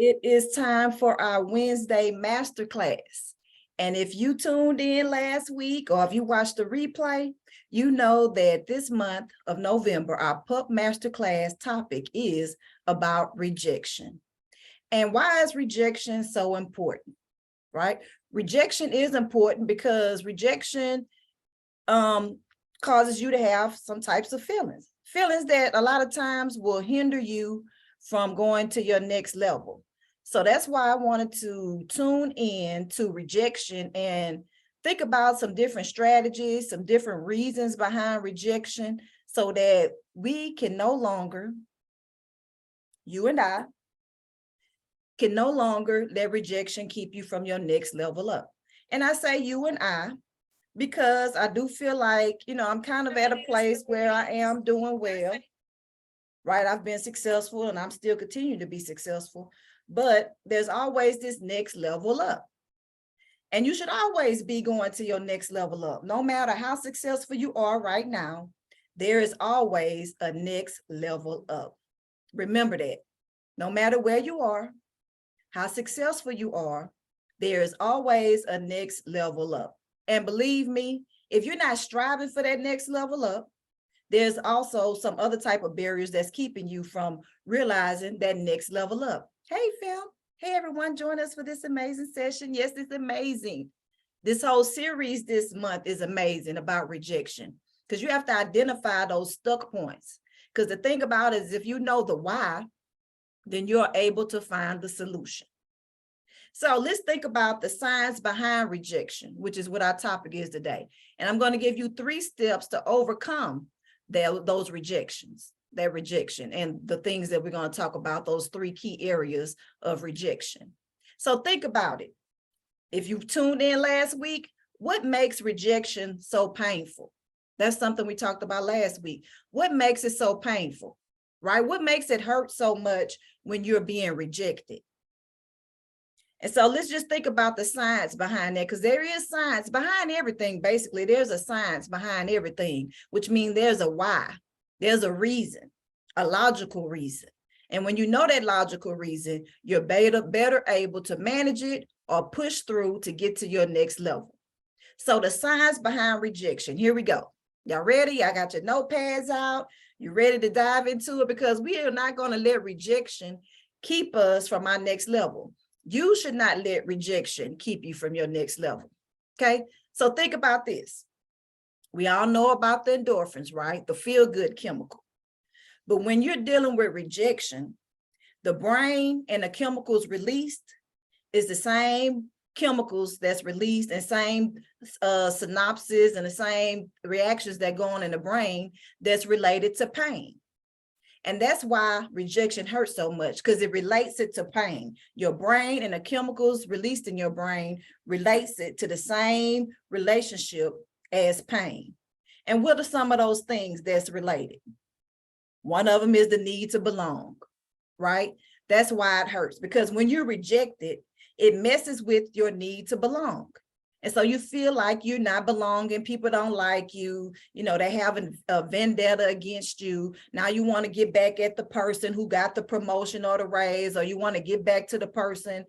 It is time for our Wednesday masterclass. And if you tuned in last week or if you watched the replay, you know that this month of November, our PUP masterclass topic is about rejection. And why is rejection so important, right? Rejection is important because rejection causes you to have some types of feelings that a lot of times will hinder you from going to your next level. So that's why I wanted to tune in to rejection and think about some different strategies, some different reasons behind rejection so that we can no longer, you and I, can no longer let rejection keep you from your next level up. And I say you and I, because I do feel like, I'm kind of at a place where I am doing well, right? I've been successful and I'm still continuing to be successful, but there's always this next level up. And you should always be going to your next level up. No matter how successful you are right now, there is always a next level up. Remember that. No matter where you are, how successful you are, there is always a next level up. And believe me, if you're not striving for that next level up, there's also some other type of barriers that's keeping you from realizing that next level up. Hey, Phil. Hey, everyone, join us for this amazing session. Yes, it's amazing. This whole series this month is amazing about rejection because you have to identify those stuck points. Because the thing about it is if you know the why, then you're able to find the solution. So let's think about the science behind rejection, which is what our topic is today. And I'm going to give you 3 steps to overcome those rejections, that rejection, and the things that we're going to talk about, those 3 key areas of rejection. So think about it. If you tuned in last week, what makes rejection so painful? That's something we talked about last week. What makes it so painful, right? What makes it hurt so much when you're being rejected? And so let's just think about the science behind that, because there is science behind everything. Basically, there's a science behind everything, which means there's a why, there's a reason, a logical reason. And when you know that logical reason, you're better able to manage it or push through to get to your next level. So the science behind rejection, here we go. Y'all ready? I got your notepads out. You ready to dive into it? Because we are not going to let rejection keep us from our next level. You should not let rejection keep you from your next level. Okay, so think about this. We all know about the endorphins, right? The feel-good chemical. But when you're dealing with rejection, the brain and the chemicals released is the same chemicals that's released and same synapses and the same reactions that go on in the brain that's related to pain. And that's why rejection hurts so much, because it relates it to pain. Your brain and the chemicals released in your brain relates it to the same relationship as pain. And what are some of those things that's related? One of them is the need to belong, right? That's why it hurts, because when you're rejected, it messes with your need to belong. And so you feel like you're not belonging. People don't like you. They have a vendetta against you. Now you want to get back at the person who got the promotion or the raise, or you want to get back to the person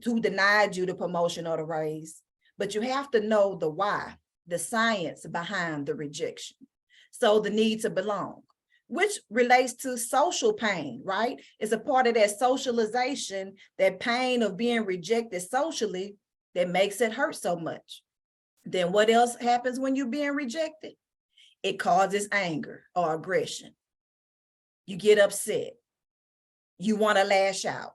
who denied you the promotion or the raise. But you have to know the why, the science behind the rejection. So the need to belong, which relates to social pain, right? It's a part of that socialization, that pain of being rejected socially, that makes it hurt so much. Then what else happens when you're being rejected? It causes anger or aggression. You get upset. You want to lash out.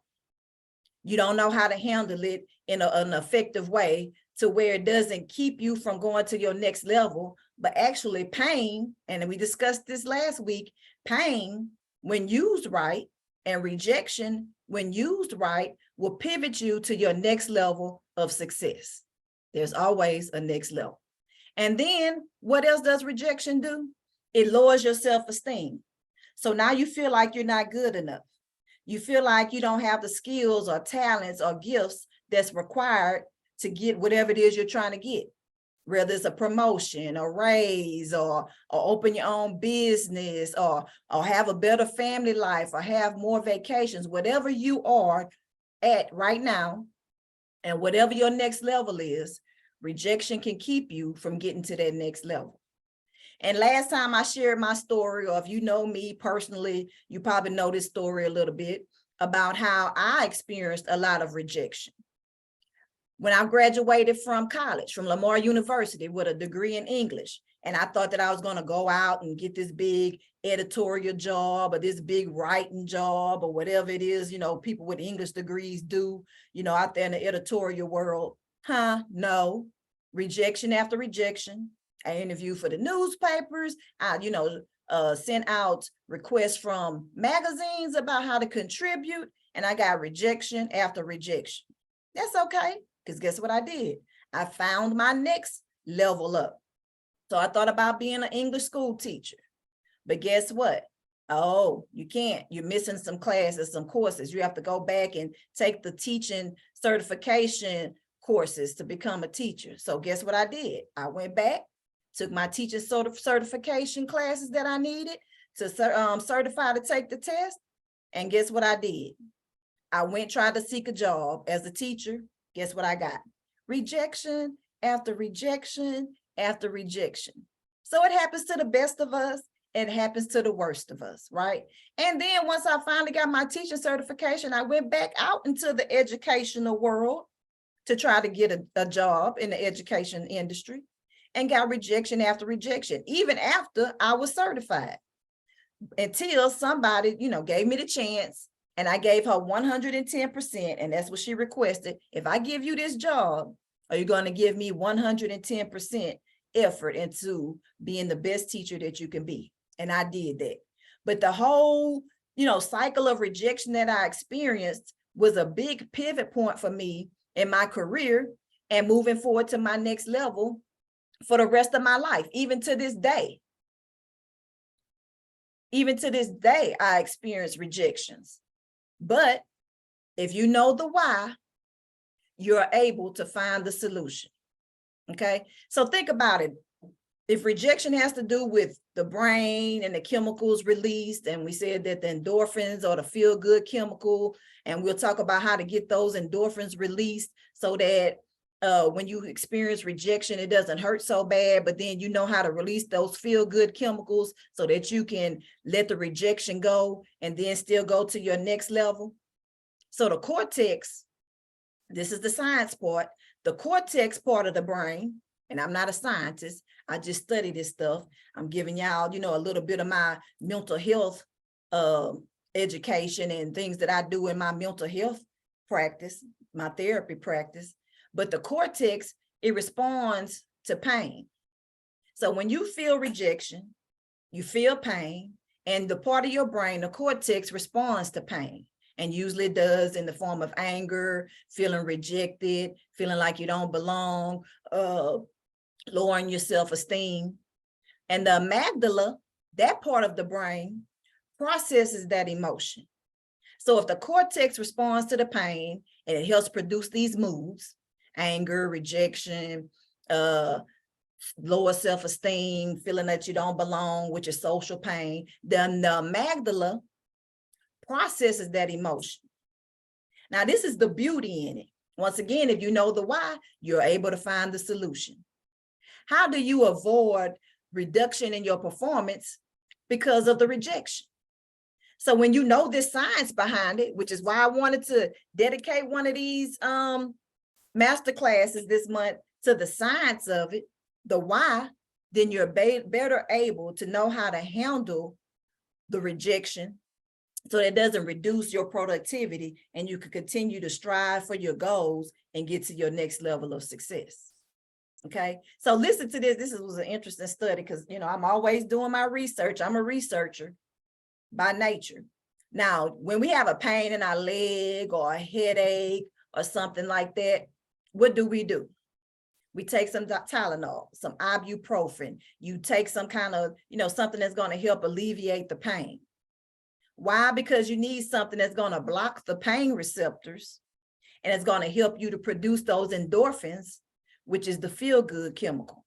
You don't know how to handle it in an effective way to where it doesn't keep you from going to your next level, but actually pain, and we discussed this last week, pain, when used right, and rejection, when used right, will pivot you to your next level of success. There's always a next level. And then what else does rejection do? It lowers your self-esteem. So now you feel like you're not good enough. You feel like you don't have the skills or talents or gifts that's required to get whatever it is you're trying to get. Whether it's a promotion, a raise, or open your own business, or have a better family life, or have more vacations, whatever you are at right now, and whatever your next level is, rejection can keep you from getting to that next level. And last time I shared my story, or if you know me personally, you probably know this story a little bit about how I experienced a lot of rejection. When I graduated from college, from Lamar University with a degree in English, and I thought that I was going to go out and get this big editorial job or this big writing job or whatever it is, people with English degrees do, out there in the editorial world. No, rejection after rejection. I interviewed for the newspapers. I, sent out requests from magazines about how to contribute, and I got rejection after rejection. That's okay, because guess what I did? I found my next level up. So I thought about being an English school teacher, but guess what? Oh, you can't. You're missing some classes, some courses. You have to go back and take the teaching certification courses to become a teacher. So guess what I did? I went back, took my teacher certification classes that I needed to certify to take the test. And guess what I did? I tried to seek a job as a teacher. Guess what I got? Rejection after rejection after rejection. So it happens to the best of us. It happens to the worst of us, right? And then once I finally got my teacher certification, I went back out into the educational world to try to get a job in the education industry, and got rejection after rejection, even after I was certified, until somebody, gave me the chance, and I gave her 110%. And that's what she requested. If I give you this job, are you going to give me 110% effort into being the best teacher that you can be? And I did that. But the whole, cycle of rejection that I experienced was a big pivot point for me in my career and moving forward to my next level for the rest of my life. Even to this day, I experience rejections. But if you know the why, you're able to find the solution. Okay, so think about it. If rejection has to do with the brain and the chemicals released, and we said that the endorphins are the feel-good chemical, and we'll talk about how to get those endorphins released so that when you experience rejection, it doesn't hurt so bad, but then you know how to release those feel-good chemicals so that you can let the rejection go and then still go to your next level. So the cortex, this is the science part, the cortex part of the brain, and I'm not a scientist, I just study this stuff. I'm giving y'all, a little bit of my mental health education and things that I do in my mental health practice, my therapy practice. But the cortex, it responds to pain. So when you feel rejection, you feel pain, and the part of your brain, the cortex, responds to pain, and usually does in the form of anger, feeling rejected, feeling like you don't belong, lowering your self-esteem. And the amygdala, that part of the brain, processes that emotion. So if the cortex responds to the pain and it helps produce these moods, anger, rejection, lower self-esteem, feeling that you don't belong, which is social pain, then the amygdala processes that emotion. Now, this is the beauty in it. Once again, if you know the why, you're able to find the solution. How do you avoid reduction in your performance because of the rejection? So when you know this science behind it, which is why I wanted to dedicate one of these master classes this month to the science of it, the why, then you're better able to know how to handle the rejection so that it doesn't reduce your productivity, and you can continue to strive for your goals and get to your next level of success. Okay, so listen to this. This was an interesting study because, I'm always doing my research. I'm a researcher by nature. Now, when we have a pain in our leg or a headache or something like that, what do? We take some Tylenol, some ibuprofen. You take some kind of, something that's going to help alleviate the pain. Why? Because you need something that's going to block the pain receptors, and it's going to help you to produce those endorphins, which is the feel-good chemical.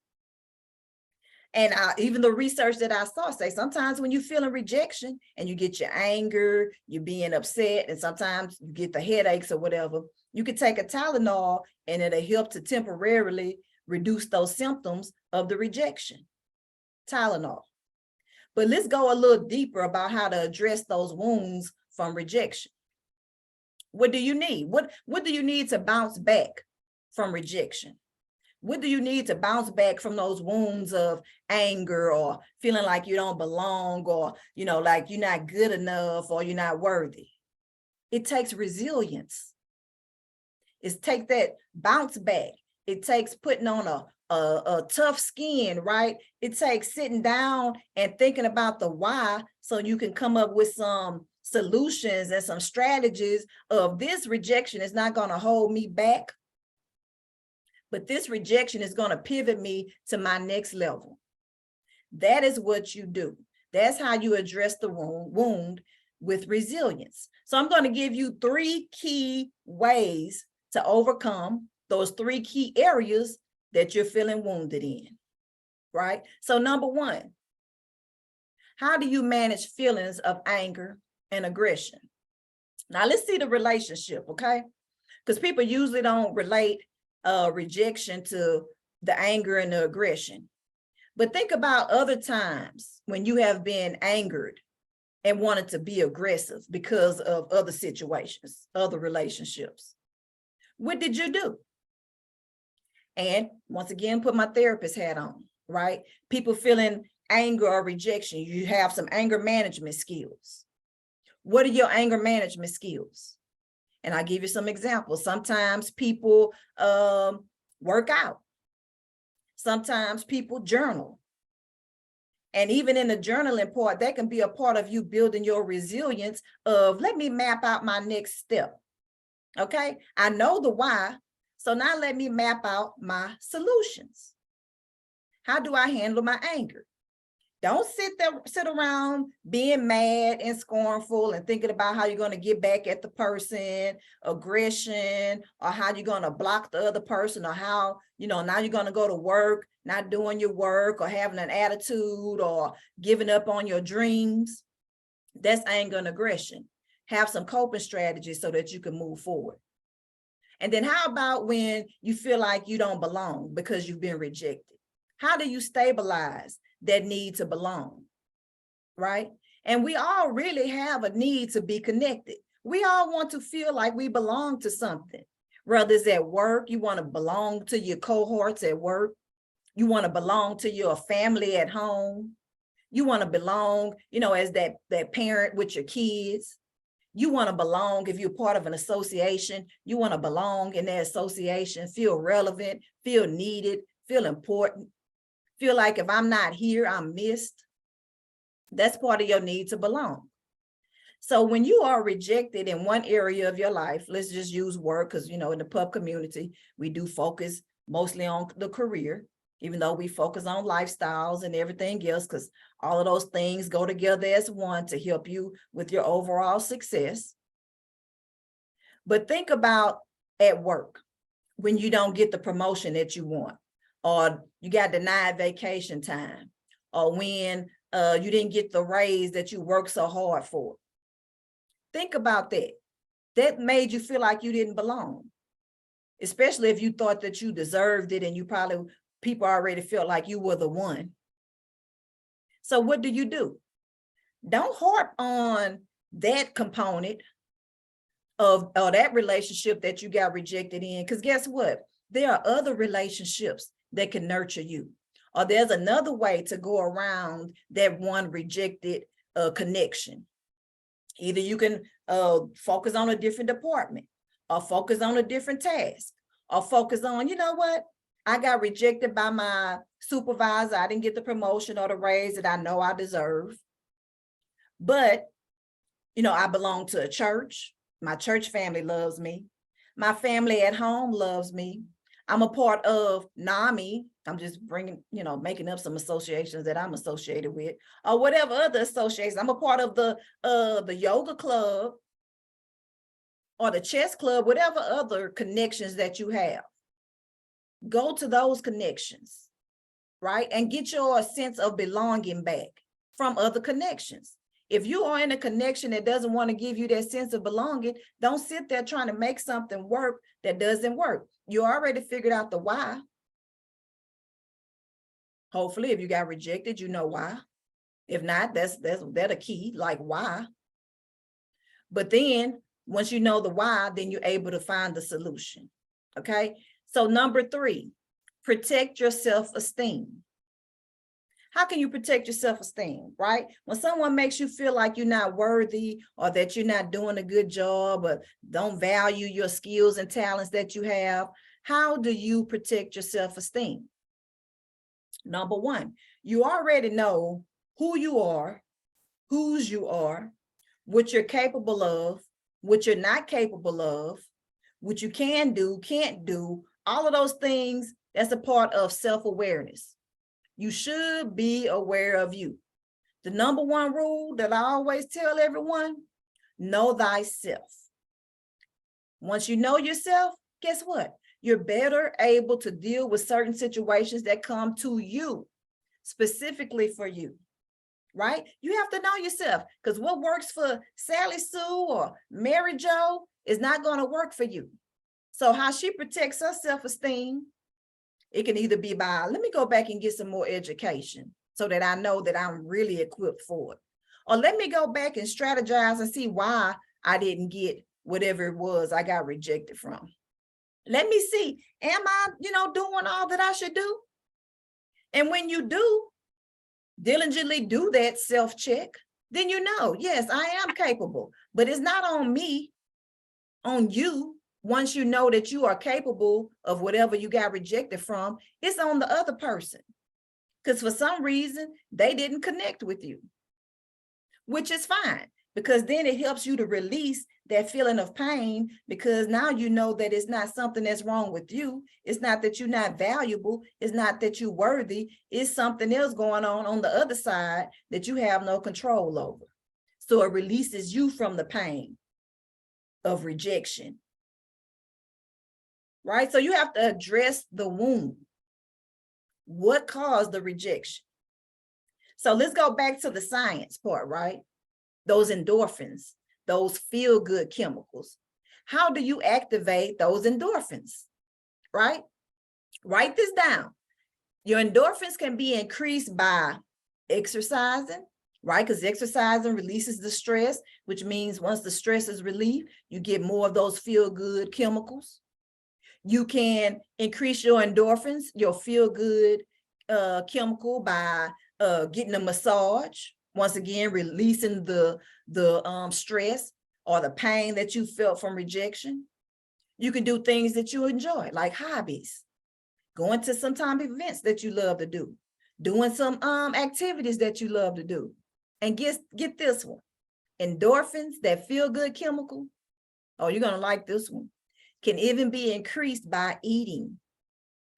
And even the research that I saw say sometimes when you're feeling rejection and you get your anger, you're being upset, and sometimes you get the headaches or whatever, you could take a Tylenol and it'll help to temporarily reduce those symptoms of the rejection. Tylenol. But let's go a little deeper about how to address those wounds from rejection. What do you need? What do you need to bounce back from rejection? What do you need to bounce back from those wounds of anger or feeling like you don't belong, or, like you're not good enough or you're not worthy? It takes resilience. It's take that bounce back. It takes putting on a tough skin, right? It takes sitting down and thinking about the why so you can come up with some solutions and some strategies of this rejection is not going to hold me back, but this rejection is going to pivot me to my next level. That is what you do. That's how you address the wound with resilience. So I'm going to give you 3 key ways to overcome those 3 key areas that you're feeling wounded in, right? So number 1, how do you manage feelings of anger and aggression? Now let's see the relationship, okay? Because people usually don't relate rejection to the anger and the aggression. But think about other times when you have been angered and wanted to be aggressive because of other situations, other relationships. What did you do? And once again, put my therapist hat on, right? People feeling anger or rejection, you have some anger management skills. What are your anger management skills? And I'll give you some examples. Sometimes people work out. Sometimes people journal. And even in the journaling part, that can be a part of you building your resilience of, let me map out my next step. Okay, I know the why, so now let me map out my solutions. How do I handle my anger? Don't sit around being mad and scornful and thinking about how you're going to get back at the person, aggression, or how you're going to block the other person, or how, now you're going to go to work, not doing your work, or having an attitude, or giving up on your dreams. That's anger and aggression. Have some coping strategies so that you can move forward. And then how about when you feel like you don't belong because you've been rejected? How do you stabilize that need to belong, right? And we all really have a need to be connected. We all want to feel like we belong to something. Whether it's at work, you want to belong to your cohorts at work. You want to belong to your family at home. You want to belong, as that parent with your kids. You want to belong if you're part of an association. You want to belong in that association, feel relevant, feel needed, feel important. Feel like if I'm not here, I'm missed. That's part of your need to belong. So when you are rejected in one area of your life, let's just use work, because, in the pub community, we do focus mostly on the career, even though we focus on lifestyles and everything else, because all of those things go together as one to help you with your overall success. But think about at work, when you don't get the promotion that you want, or you got denied vacation time, or when you didn't get the raise that you worked so hard for. Think about that. That made you feel like you didn't belong, especially if you thought that you deserved it, and people already felt like you were the one. So what do? Don't harp on that component of that relationship that you got rejected in, because guess what? There are other relationships that can nurture you. Or there's another way to go around that one rejected connection. Either you can focus on a different department, or focus on a different task, or focus on, I got rejected by my supervisor. I didn't get the promotion or the raise that I know I deserve. But, I belong to a church. My church family loves me. My family at home loves me. I'm a part of NAMI. I'm just making up some associations that I'm associated with, or whatever other associations. I'm a part of the yoga club or the chess club, whatever other connections that you have. Go to those connections. right? And get your sense of belonging back from other connections. If you are in a connection that doesn't want to give you that sense of belonging, don't sit there trying to make something work that doesn't work. You already figured out the why. Hopefully, if you got rejected, you know why. If not, that's a key, like why. But then once you know the why, then you're able to find the solution. Okay. So number 3, protect your self-esteem. How can you protect your self-esteem, right? When someone makes you feel like you're not worthy or that you're not doing a good job or don't value your skills and talents that you have, how do you protect your self-esteem? Number 1, you already know who you are, whose you are, what you're capable of, what you're not capable of, what you can do, can't do, all of those things, that's a part of self-awareness. You should be aware of you. The number 1 rule that I always tell everyone, know thyself. Once you know yourself, guess what? You're better able to deal with certain situations that come to you, specifically for you, right? You have to know yourself, because what works for Sally Sue or Mary Jo is not going to work for you. So how she protects her self-esteem, it can either be by, let me go back and get some more education so that I know that I'm really equipped for it. Or let me go back and strategize and see why I didn't get whatever it was I got rejected from. Let me see, am I, doing all that I should do? And when you do diligently do that self-check, then you know, yes, I am capable, but it's not on me, on you. Once you know that you are capable of whatever you got rejected from, it's on the other person. Because for some reason, they didn't connect with you, which is fine, because then it helps you to release that feeling of pain, because now you know that it's not something that's wrong with you. It's not that you're not valuable. It's not that you're worthy. It's something else going on the other side that you have no control over. So it releases you from the pain of rejection. Right? So you have to address the wound. What caused the rejection? So let's go back to the science part, right? Those endorphins, those feel-good chemicals. How do you activate those endorphins, right? Write this down. Your endorphins can be increased by exercising, right? Because exercising releases the stress, which means once the stress is relieved, you get more of those feel-good chemicals. You can increase your endorphins, your feel-good chemical by getting a massage. Once again, releasing the stress or the pain that you felt from rejection. You can do things that you enjoy, like hobbies, going to some time events that you love to do, doing some activities that you love to do. And get this one, endorphins, that feel-good chemical. Oh, you're gonna like this one. Can even be increased by eating,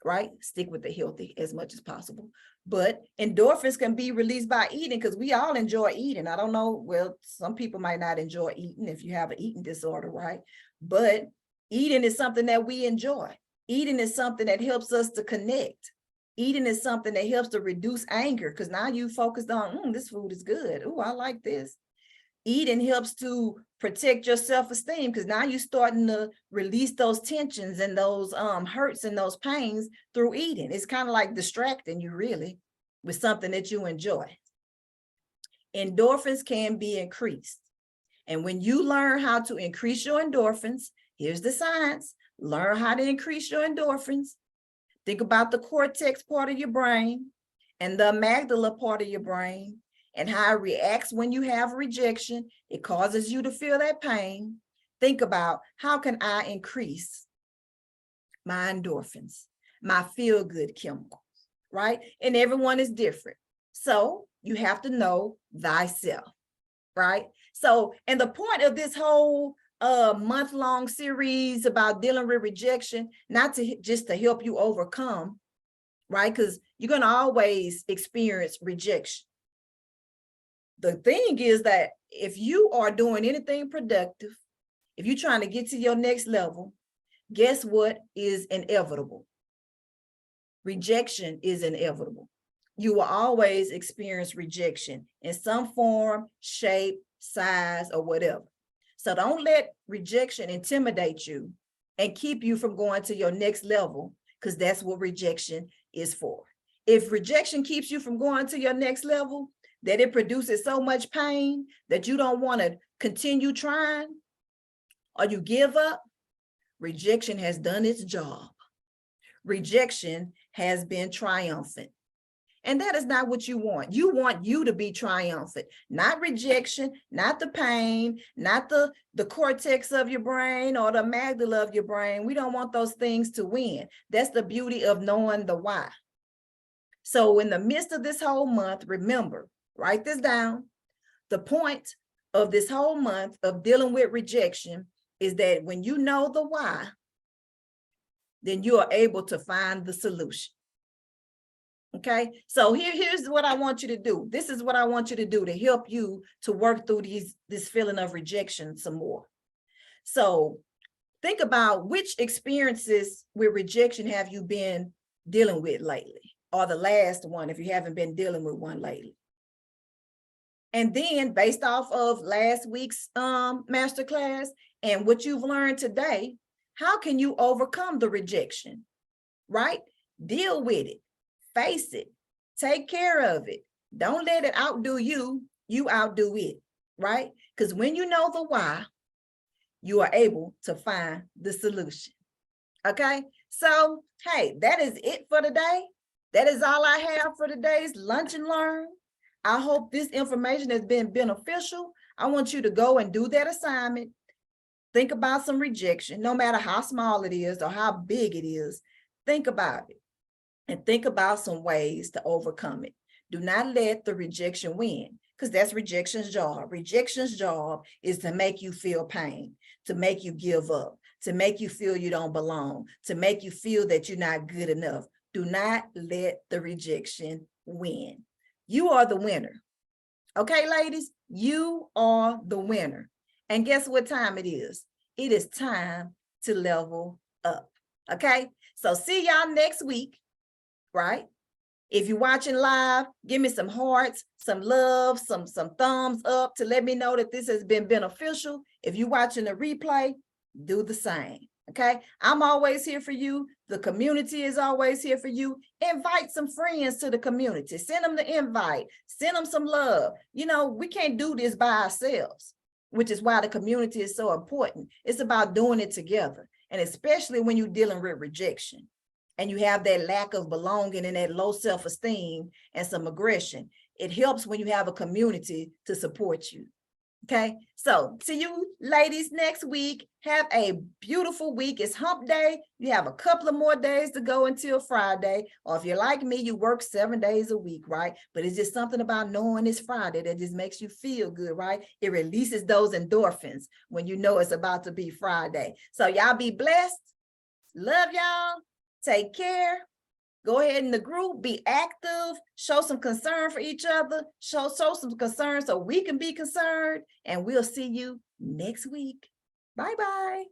right? Stick with the healthy as much as possible. But endorphins can be released by eating, because we all enjoy eating. I don't know, well, some people might not enjoy eating if you have an eating disorder, right? But eating is something that we enjoy. Eating is something that helps us to connect. Eating is something that helps to reduce anger, because now you focused on, this food is good. Oh, I like this. Eating helps to protect your self-esteem, because now you're starting to release those tensions and those hurts and those pains through eating. It's kind of like distracting you really with something that you enjoy. Endorphins can be increased. And when you learn how to increase your endorphins, here's the science. Learn how to increase your endorphins. Think about the cortex part of your brain and the amygdala part of your brain, and how it reacts when you have rejection. It causes you to feel that pain. Think about, how can I increase my endorphins, my feel-good chemicals, right? And everyone is different. So you have to know thyself, right? So, and the point of this whole month-long series about dealing with rejection, not to just to help you overcome, right? Because you're going to always experience rejection. The thing is that if you are doing anything productive, if you're trying to get to your next level, guess what is inevitable? Rejection is inevitable. You will always experience rejection in some form, shape, size, or whatever. So don't let rejection intimidate you and keep you from going to your next level, because that's what rejection is for. If rejection keeps you from going to your next level, that it produces so much pain that you don't want to continue trying, or you give up, rejection has done its job. Rejection has been triumphant. And that is not what you want. You want you to be triumphant, not rejection, not the pain, not the cortex of your brain or the amygdala of your brain. We don't want those things to win. That's the beauty of knowing the why. So in the midst of this whole month, remember, write this down. The point of this whole month of dealing with rejection is that when you know the why, then you are able to find the solution. Okay, so here's what I want you to do. This is what I want you to do to help you to work through this feeling of rejection some more. So think about which experiences with rejection have you been dealing with lately, or the last one if you haven't been dealing with one lately. And then based off of last week's masterclass and what you've learned today, how can you overcome the rejection, right? Deal with it. Face it, take care of it. Don't let it outdo you, you outdo it, right? Because when you know the why, you are able to find the solution. Okay, so hey, that is it for today. That is all I have for today's Lunch and Learn. I hope this information has been beneficial. I want you to go and do that assignment. Think about some rejection, no matter how small it is or how big it is. Think about it. And think about some ways to overcome it. Do not let the rejection win, because that's rejection's job. Rejection's job is to make you feel pain, to make you give up, to make you feel you don't belong, to make you feel that you're not good enough. Do not let the rejection win. You are the winner. Okay, ladies, you are the winner. And guess what time it is? It is time to level up. Okay, so see y'all next week. Right? If you're watching live, give me some hearts, some love, some thumbs up to let me know that this has been beneficial. If you're watching the replay, do the same. Okay, I'm always here for you. The community is always here for you. Invite some friends to the community. Send them the invite. Send them some love. You know, we can't do this by ourselves, which is why the community is so important. It's about doing it together, and especially when you're dealing with rejection and you have that lack of belonging and that low self-esteem and some aggression. It helps when you have a community to support you. Okay, so see you ladies next week. Have a beautiful week. It's hump day. You have a couple of more days to go until Friday. Or if you're like me, you work 7 days a week, right? But it's just something about knowing it's Friday that just makes you feel good, right? It releases those endorphins when you know it's about to be Friday. So y'all be blessed. Love y'all. Take care. Go ahead in the group, be active, show some concern for each other, show some concern so we can be concerned, and we'll see you next week. Bye-bye.